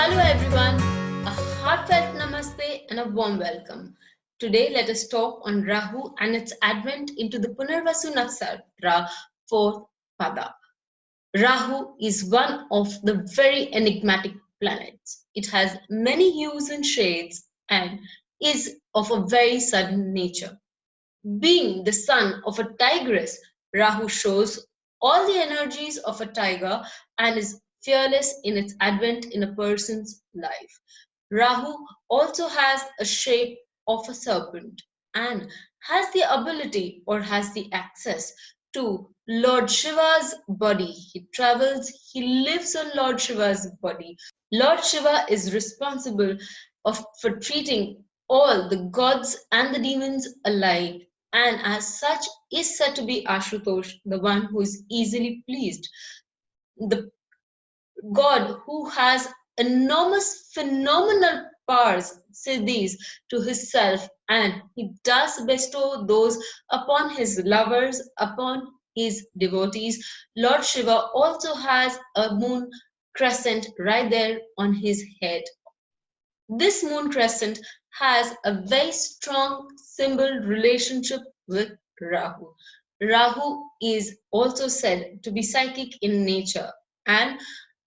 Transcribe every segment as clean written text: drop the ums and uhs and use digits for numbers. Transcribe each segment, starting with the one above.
Hello everyone, a heartfelt namaste and a warm welcome. Today let us talk on Rahu and its advent into the Punarvasu Nakshatra 4th Pada. Rahu is one of the very enigmatic planets. It has many hues and shades and is of a very sudden nature. Being the son of a tigress, Rahu shows all the energies of a tiger and is fearless in its advent in a person's life. Rahu also has a shape of a serpent and has the ability or has the access to Lord Shiva's body. He travels, he lives on Lord Shiva's body. Lord Shiva is responsible for treating all the gods and the demons alike, and as such is said to be Ashutosh, the one who is easily pleased. The God who has enormous phenomenal powers, siddhis, to himself, and he does bestow those upon his lovers, upon his devotees. Lord Shiva also has a moon crescent right there on his head. This moon crescent has a very strong symbol relationship with Rahu. Rahu is also said to be psychic in nature, and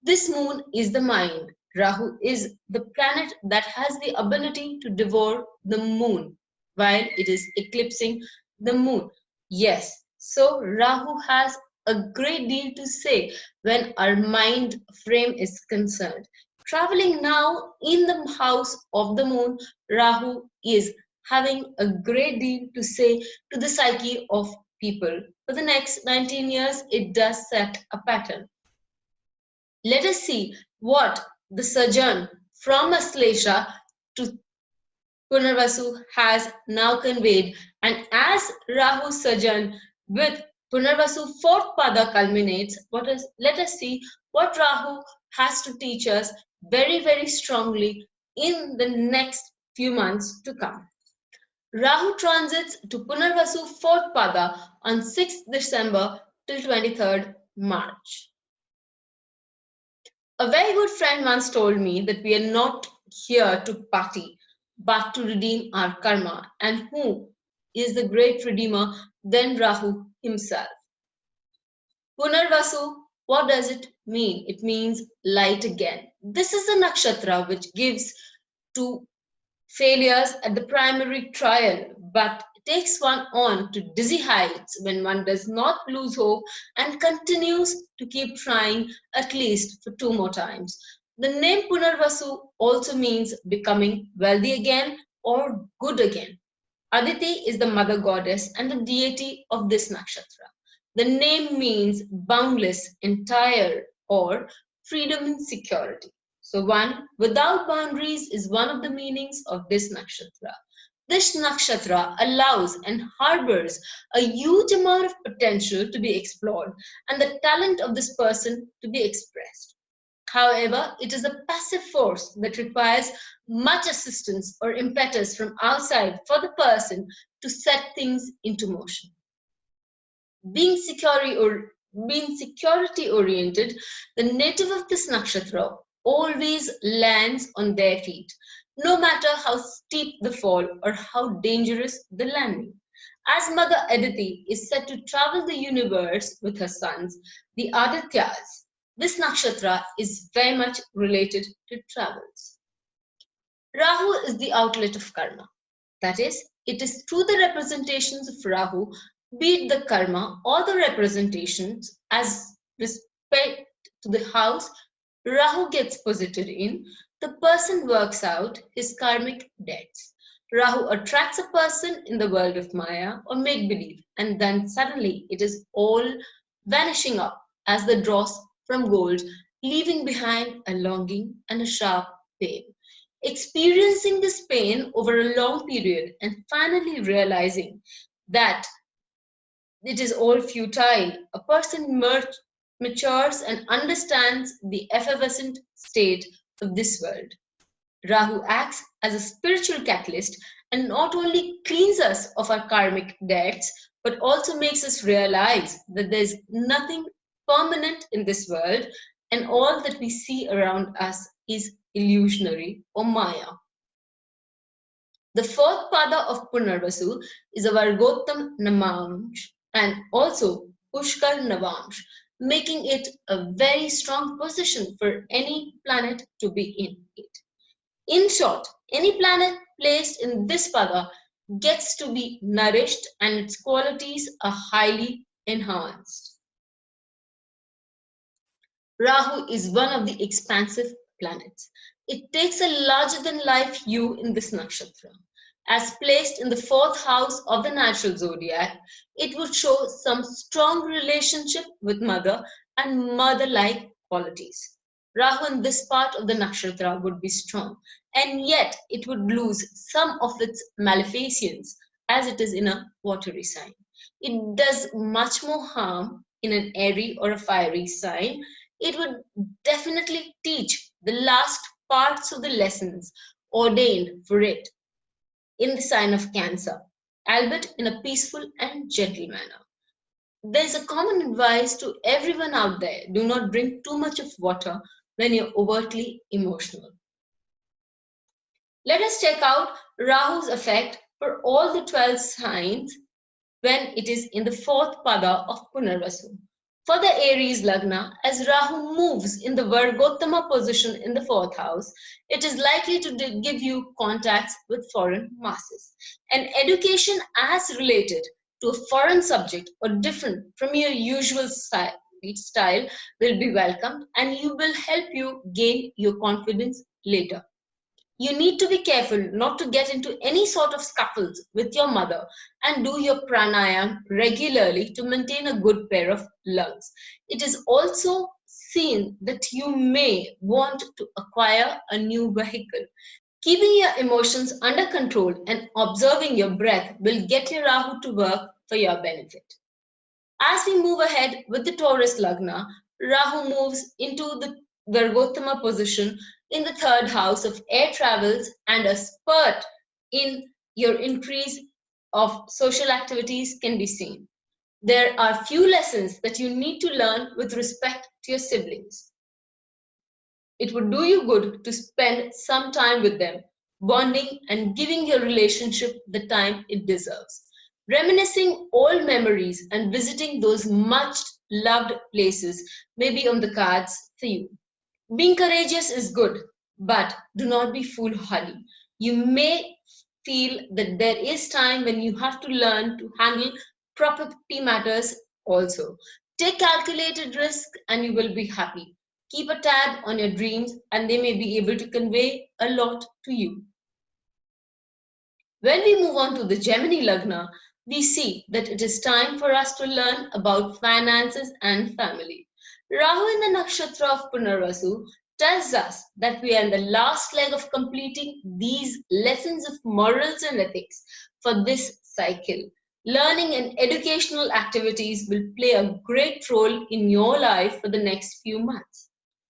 this moon is the mind. Rahu is the planet that has the ability to devour the moon while it is eclipsing the moon. Yes, so Rahu has a great deal to say when our mind frame is concerned. Traveling now in the house of the moon, Rahu is having a great deal to say to the psyche of people. For the next 19 years, it does set a pattern. Let us see what the sojourn from Aslesha to Punarvasu has now conveyed. And as Rahu's sojourn with Punarvasu 4th Pada culminates, let us see what Rahu has to teach us very, very strongly in the next few months to come. Rahu transits to Punarvasu 4th Pada on 6th December till 23rd March. A very good friend once told me that we are not here to party, but to redeem our karma. And who is the great redeemer than Rahu himself? Punarvasu, what does it mean? It means light again. This is the nakshatra which gives to failures at the primary trial, but takes one on to dizzy heights when one does not lose hope and continues to keep trying at least for 2 more times. The name Punarvasu also means becoming wealthy again or good again. Aditi is the mother goddess and the deity of this nakshatra. The name means boundless, entire, or freedom and security. So one without boundaries is one of the meanings of this nakshatra. This nakshatra allows and harbors a huge amount of potential to be explored and the talent of this person to be expressed. However, it is a passive force that requires much assistance or impetus from outside for the person to set things into motion. Being security oriented, the native of this nakshatra always lands on their feet, no matter how steep the fall or how dangerous the landing. As Mother Aditi is said to travel the universe with her sons, the Adityas, this nakshatra is very much related to travels. Rahu is the outlet of karma. That is, it is through the representations of Rahu, be it the karma or the representations as respect to the house Rahu gets posited in, the person works out his karmic debts. Rahu attracts a person in the world of Maya or make-believe, and then suddenly it is all vanishing up as the dross from gold, leaving behind a longing and a sharp pain. Experiencing this pain over a long period and finally realizing that it is all futile, a person matures and understands the effervescent state of this world. Rahu acts as a spiritual catalyst and not only cleans us of our karmic debts, but also makes us realize that there is nothing permanent in this world and all that we see around us is illusionary or Maya. The fourth pada of Punarvasu is a Vargottam Navamsh and also Pushkar Navamsh, making it a very strong position for any planet to be in it. In short, any planet placed in this pada gets to be nourished and its qualities are highly enhanced. Rahu is one of the expansive planets. It takes a larger-than-life view in this nakshatra. As placed in the fourth house of the natural zodiac, it would show some strong relationship with mother and mother-like qualities. Rahu in this part of the nakshatra would be strong, and yet it would lose some of its maleficence as it is in a watery sign. It does much more harm in an airy or a fiery sign. It would definitely teach the last parts of the lessons ordained for it in the sign of Cancer, albeit in a peaceful and gentle manner. There is a common advice to everyone out there: do not drink too much of water when you're overtly emotional. Let us check out Rahu's effect for all the 12 signs when it is in the fourth pada of Punarvasu. For the Aries Lagna, as Rahu moves in the Vargottama position in the fourth house, it is likely to give you contacts with foreign masses. An education as related to a foreign subject or different from your usual style will be welcomed, and you will help you gain your confidence later. You need to be careful not to get into any sort of scuffles with your mother and do your pranayam regularly to maintain a good pair of lungs. It is also seen that you may want to acquire a new vehicle. Keeping your emotions under control and observing your breath will get your Rahu to work for your benefit. As we move ahead with the Taurus Lagna, Rahu moves into the Vargottama position in the third house of air travels, and a spurt in your increase of social activities can be seen. There are few lessons that you need to learn with respect to your siblings. It would do you good to spend some time with them, bonding and giving your relationship the time it deserves. Reminiscing old memories and visiting those much loved places may be on the cards for you. Being courageous is good, but do not be foolhardy. You may feel that there is time when you have to learn to handle property matters also. Take calculated risk and you will be happy. Keep a tab on your dreams and they may be able to convey a lot to you. When we move on to the Gemini Lagna, we see that it is time for us to learn about finances and family. Rahu in the nakshatra of Punarvasu tells us that we are in the last leg of completing these lessons of morals and ethics for this cycle. Learning and educational activities will play a great role in your life for the next few months.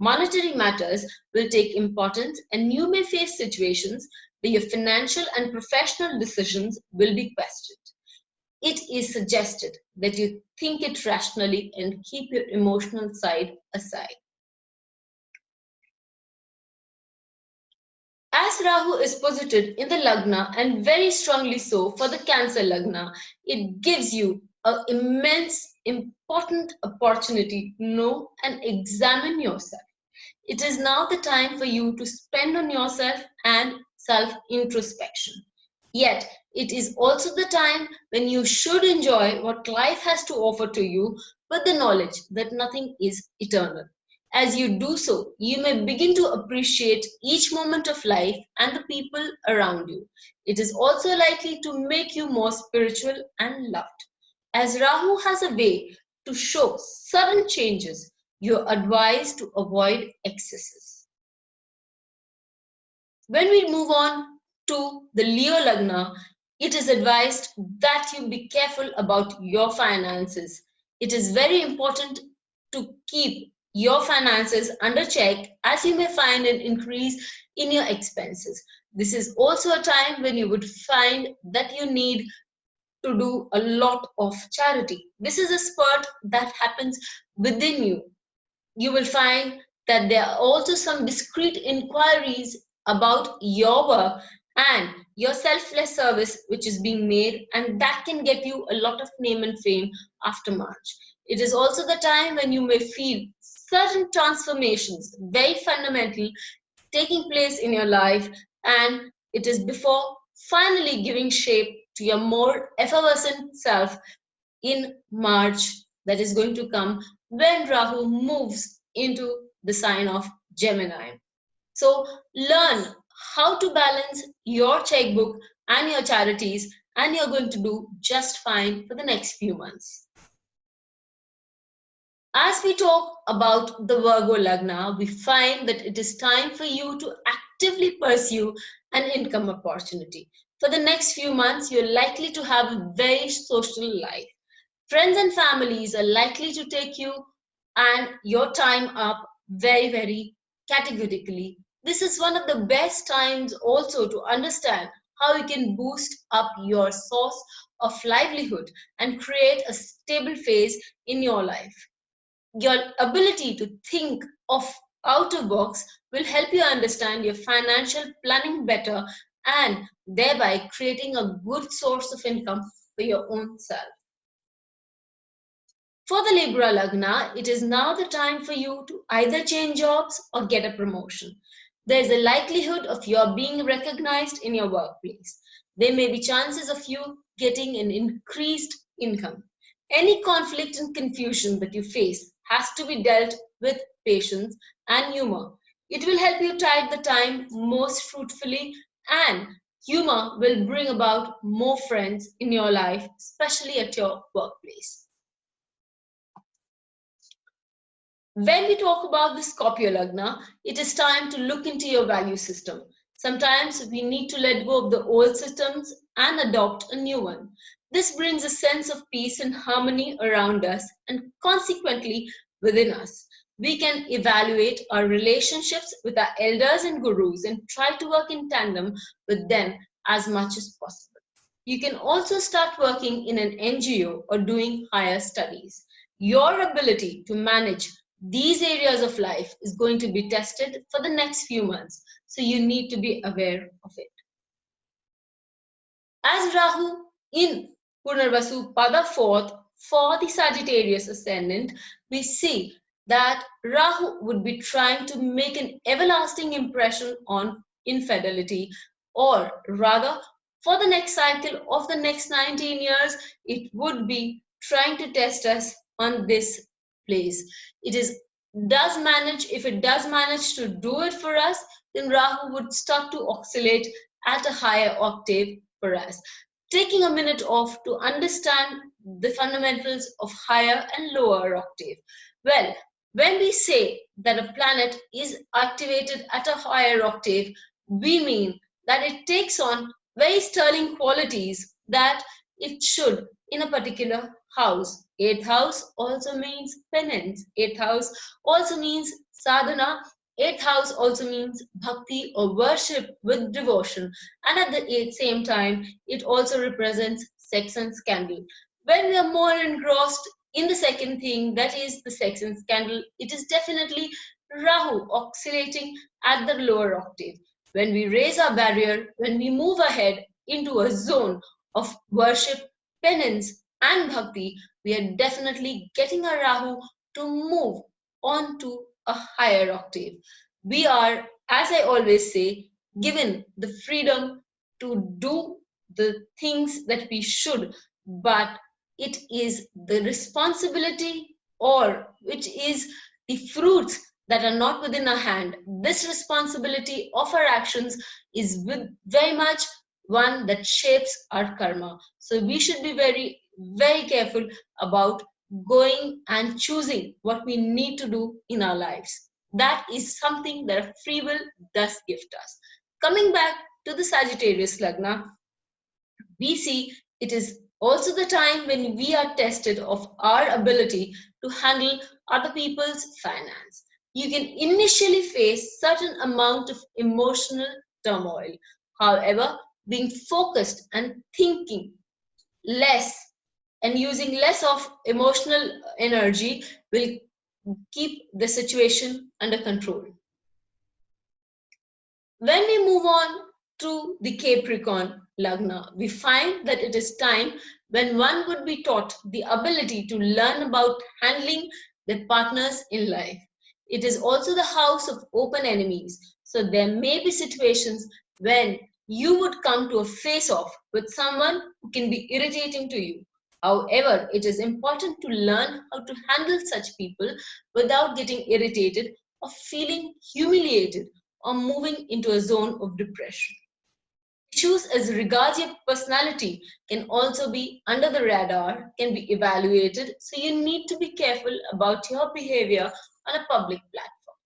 Monetary matters will take importance, and you may face situations where your financial and professional decisions will be questioned. It is suggested that you think it rationally and keep your emotional side aside. As Rahu is posited in the Lagna, and very strongly so for the Cancer Lagna, it gives you an immense, important opportunity to know and examine yourself. It is now the time for you to spend on yourself and self-introspection. Yet, it is also the time when you should enjoy what life has to offer to you with the knowledge that nothing is eternal. As you do so, you may begin to appreciate each moment of life and the people around you. It is also likely to make you more spiritual and loved. As Rahu has a way to show sudden changes, you are advised to avoid excesses. When we move on to the Leo Lagna, it is advised that you be careful about your finances. It is very important to keep your finances under check, as you may find an increase in your expenses. This is also a time when you would find that you need to do a lot of charity. This is a spurt that happens within you. You will find that there are also some discrete inquiries about your work and your selfless service which is being made, and that can get you a lot of name and fame after March. It is also the time when you may feel certain transformations, very fundamental, taking place in your life, and it is before finally giving shape to your more effervescent self in March that is going to come when Rahu moves into the sign of Gemini. So learn how to balance your checkbook and your charities, and you're going to do just fine for the next few months. As we talk about the Virgo Lagna, we find that it is time for you to actively pursue an income opportunity. For the next few months, you're likely to have a very social life. Friends and families are likely to take you and your time up very, very categorically. This is one of the best times also to understand how you can boost up your source of livelihood and create a stable phase in your life. Your ability to think of out of box will help you understand your financial planning better and thereby creating a good source of income for your own self. For the Libra Lagna, it is now the time for you to either change jobs or get a promotion. There is a likelihood of your being recognized in your workplace. There may be chances of you getting an increased income. Any conflict and confusion that you face has to be dealt with patience and humor. It will help you tide the time most fruitfully, and humor will bring about more friends in your life, especially at your workplace. When we talk about the Scorpio Lagna, it is time to look into your value system. Sometimes we need to let go of the old systems and adopt a new one. This brings a sense of peace and harmony around us and consequently within us. We can evaluate our relationships with our elders and gurus and try to work in tandem with them as much as possible. You can also start working in an NGO or doing higher studies. Your ability to manage these areas of life is going to be tested for the next few months, so you need to be aware of it. As Rahu in Punarvasu Pada 4th for the Sagittarius ascendant, we see that Rahu would be trying to make an everlasting impression on infidelity, or rather, for the next cycle of the next 19 years, it would be trying to test us on this place. If it does manage to do it for us, then Rahu would start to oscillate at a higher octave for us. Taking a minute off to understand the fundamentals of higher and lower octave. Well, when we say that a planet is activated at a higher octave, we mean that it takes on very sterling qualities that it should in a particular house. 8th house also means penance. 8th house also means sadhana. 8th house also means bhakti or worship with devotion. And at the same time, it also represents sex and scandal. When we are more engrossed in the second thing, that is the sex and scandal, it is definitely Rahu oscillating at the lower octave. When we raise our barrier, when we move ahead into a zone of worship, penance, and bhakti, we are definitely getting our Rahu to move on to a higher octave. We are, as I always say, given the freedom to do the things that we should, but it is the responsibility or which is the fruits that are not within our hand. This responsibility of our actions is very much one that shapes our karma. So we should be very, very careful about going and choosing what we need to do in our lives. That is something that free will does gift us. Coming back to the Sagittarius Lagna, we see it is also the time when we are tested of our ability to handle other people's finance. You can initially face certain amount of emotional turmoil. However, being focused and thinking less and using less of emotional energy will keep the situation under control. When we move on to the Capricorn Lagna, we find that it is time when one would be taught the ability to learn about handling their partners in life. It is also the house of open enemies, so there may be situations when you would come to a face-off with someone who can be irritating to you. However, it is important to learn how to handle such people without getting irritated or feeling humiliated or moving into a zone of depression. Issues as regards your personality can also be under the radar, can be evaluated, so you need to be careful about your behavior on a public platform.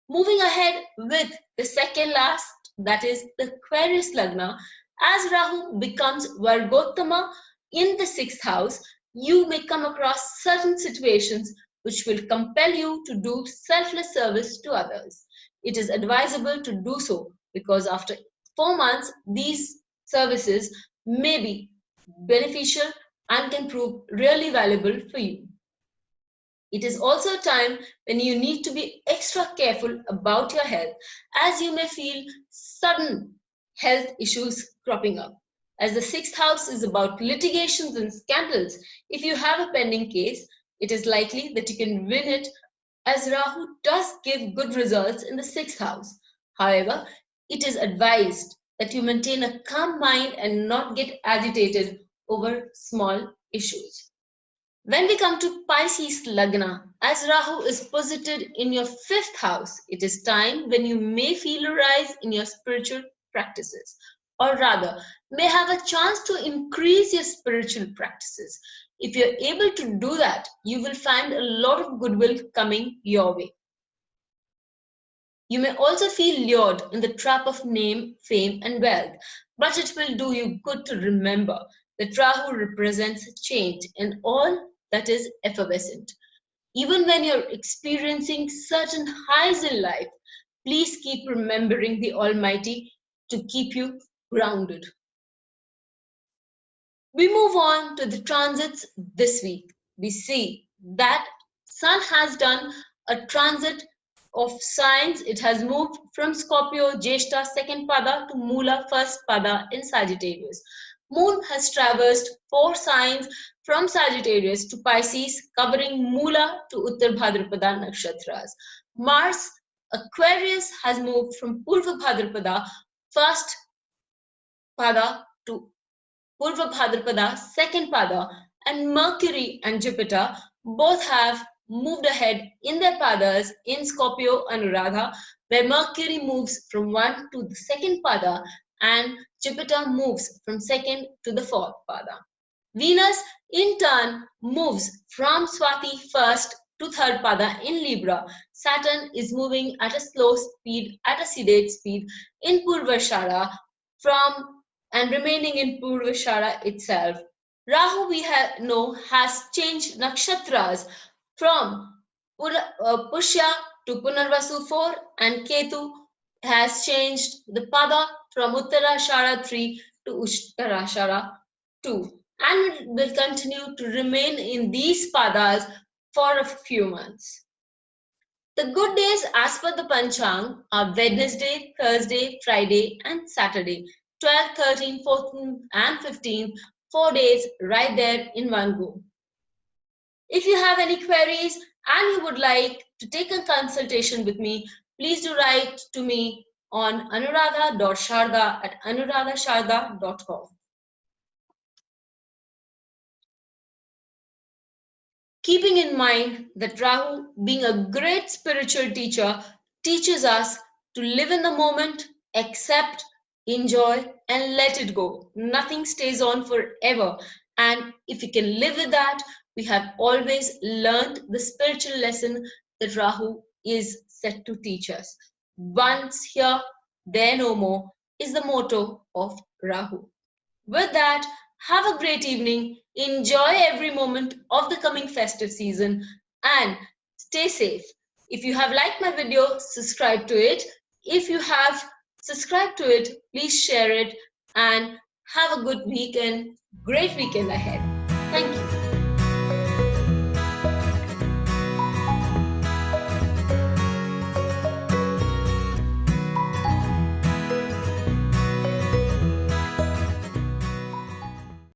Moving ahead with the second last, that is the Aquarius Lagna, as Rahu becomes Vargottama in the 6th house, you may come across certain situations which will compel you to do selfless service to others. It is advisable to do so because after 4 months, these services may be beneficial and can prove really valuable for you. It is also a time when you need to be extra careful about your health, as you may feel sudden health issues cropping up. As the 6th house is about litigations and scandals, if you have a pending case, it is likely that you can win it, as Rahu does give good results in the 6th house. However, it is advised that you maintain a calm mind and not get agitated over small issues. When we come to Pisces Lagna, as Rahu is posited in your 5th house, it is time when you may feel a rise in your spiritual practices, or rather, may have a chance to increase your spiritual practices. If you're able to do that, you will find a lot of goodwill coming your way. You may also feel lured in the trap of name, fame, and wealth, but it will do you good to remember that Rahu represents change and all that is effervescent. Even when you're experiencing certain highs in life, please keep remembering the Almighty to keep you grounded. We move on to the transits this week. We see that Sun has done a transit of signs. It has moved from Scorpio, Jeshta, 2nd Pada to Mula, 1st Pada in Sagittarius. Moon has traversed 4 signs from Sagittarius to Pisces, covering Mula to Uttar Bhadrapada Nakshatras. Mars, Aquarius, has moved from Purva Bhadrapada, 1st Pada to Purva Bhadrapada, 2nd Pada, and Mercury and Jupiter both have moved ahead in their padas in Scorpio Anuradha, where Mercury moves from 1 to the 2nd Pada and Jupiter moves from 2nd to the 4th Pada. Venus, in turn, moves from Swati 1st to 3rd Pada in Libra. Saturn is moving at a slow speed, at a sedate speed in Purvashara and remaining in Purvashara itself. Rahu, we know, has changed Nakshatras from Pushya to Punarvasu 4, and Ketu has changed the Pada from Uttarashara 3 to Uttarashara 2, and will continue to remain in these Padas for a few months. The good days as per the Panchang are Wednesday, Thursday, Friday and Saturday, 12th, 13th, 14th and 15th, 4 days right there in one go. If you have any queries and you would like to take a consultation with me, please do write to me on anuradha.sharda@anuradhasharda.com. Keeping in mind that Rahu, being a great spiritual teacher, teaches us to live in the moment, accept, enjoy, and let it go. Nothing stays on forever. And if we can live with that, we have always learned the spiritual lesson that Rahu is set to teach us. Once here, there no more is the motto of Rahu. With that, have a great evening. Enjoy every moment of the coming festive season and stay safe. If you have liked my video, subscribe to it. If you have subscribed to it, please share it and have a good weekend, great weekend ahead.